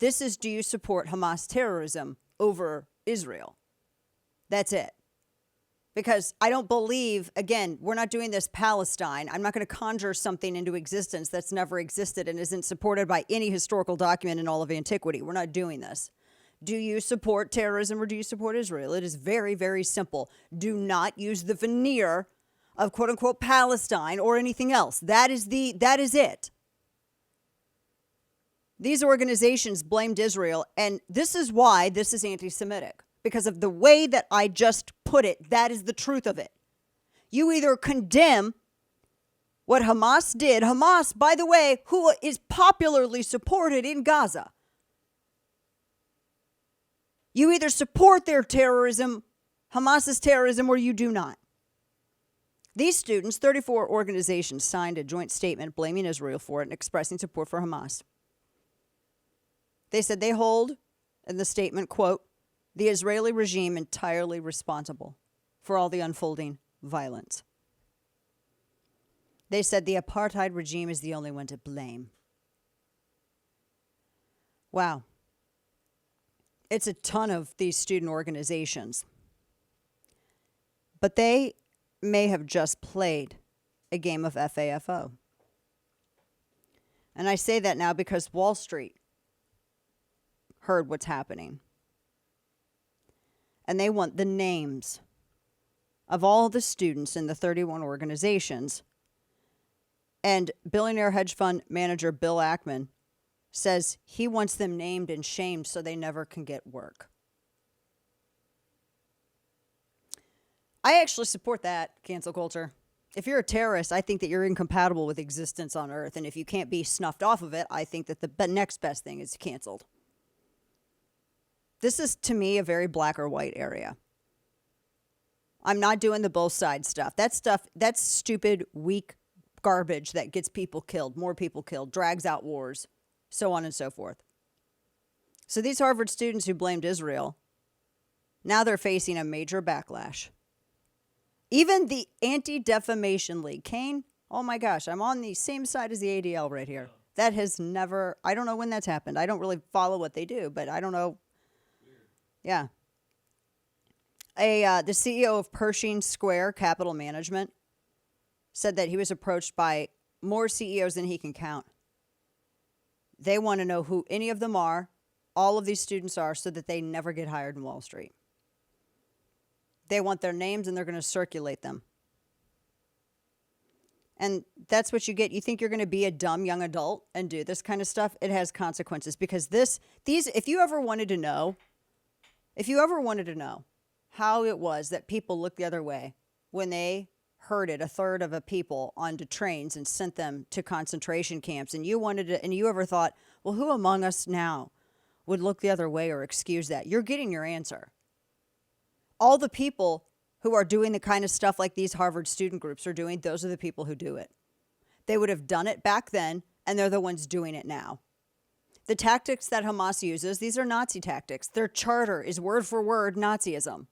This is, do you support Hamas terrorism over Israel? That's it. Because I don't believe, again, we're not doing this Palestine. I'm not going to conjure something into existence that's never existed and isn't supported by any historical document in all of antiquity. We're not doing this. Do you support terrorism or do you support Israel? It is very, very simple. Do not use the veneer of quote unquote Palestine or anything else. That is it. These organizations blamed Israel, and this is why this is anti-Semitic. Because of the way that I just put it, that is the truth of it. You either condemn what Hamas did. Hamas, by the way, who is popularly supported in Gaza. You either support their terrorism, Hamas's terrorism, or you do not. These students, 34 organizations, signed a joint statement blaming Israel for it and expressing support for Hamas. They said they hold, in the statement, quote, the Israeli regime entirely responsible for all the unfolding violence. They said the apartheid regime is the only one to blame. Wow. It's a ton of these student organizations. But they may have just played a game of FAFO. And I say that now because Wall Street heard what's happening. And they want the names of all the students in the 31 organizations. And billionaire hedge fund manager Bill Ackman says he wants them named and shamed so they never can get work. I actually support that, cancel culture. If you're a terrorist, I think that you're incompatible with existence on Earth. And if you can't be snuffed off of it, I think that the next best thing is canceled. This is, to me, a very black or white area. I'm not doing the both sides stuff. That's stupid, weak garbage that gets people killed, more people killed, drags out wars, so on and so forth. So these Harvard students who blamed Israel, now they're facing a major backlash. Even the Anti-Defamation League, Kane, oh my gosh, I'm on the same side as the ADL right here. That has never, I don't know when that's happened. I don't really follow what they do, but I don't know. Yeah. The CEO of Pershing Square Capital Management said that he was approached by more CEOs than he can count. They want to know who any of them are, all of these students are, so that they never get hired in Wall Street. They want their names and they're going to circulate them. And that's what you get. You think you're going to be a dumb young adult and do this kind of stuff? It has consequences because if you ever wanted to know how it was that people looked the other way when they herded a third of a people onto trains and sent them to concentration camps, and you ever thought, well, who among us now would look the other way or excuse that? You're getting your answer. All the people who are doing the kind of stuff like these Harvard student groups are doing, those are the people who do it. They would have done it back then, and they're the ones doing it now. The tactics that Hamas uses, these are Nazi tactics. Their charter is word for word Nazism.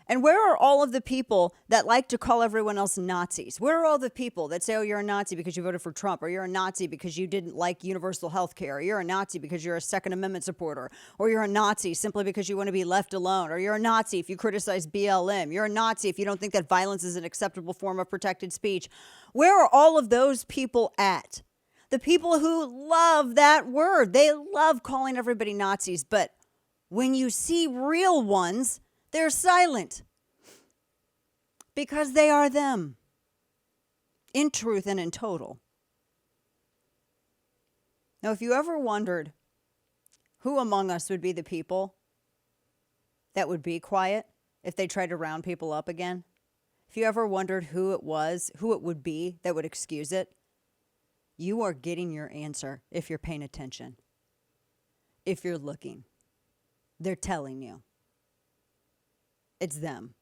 And where are all of the people that like to call everyone else Nazis? Where are all the people that say, oh, you're a Nazi because you voted for Trump, or you're a Nazi because you didn't like universal health care, or you're a Nazi because you're a Second Amendment supporter, or you're a Nazi simply because you want to be left alone, or you're a Nazi if you criticize BLM, you're a Nazi if you don't think that violence is an acceptable form of protected speech? Where are all of those people at? The people who love that word, they love calling everybody Nazis, but when you see real ones, they're silent because they are them in truth and in total. Now, if you ever wondered who among us would be the people that would be quiet if they tried to round people up again, if you ever wondered who it would be that would excuse it, you are getting your answer if you're paying attention. If you're looking, they're telling you. It's them.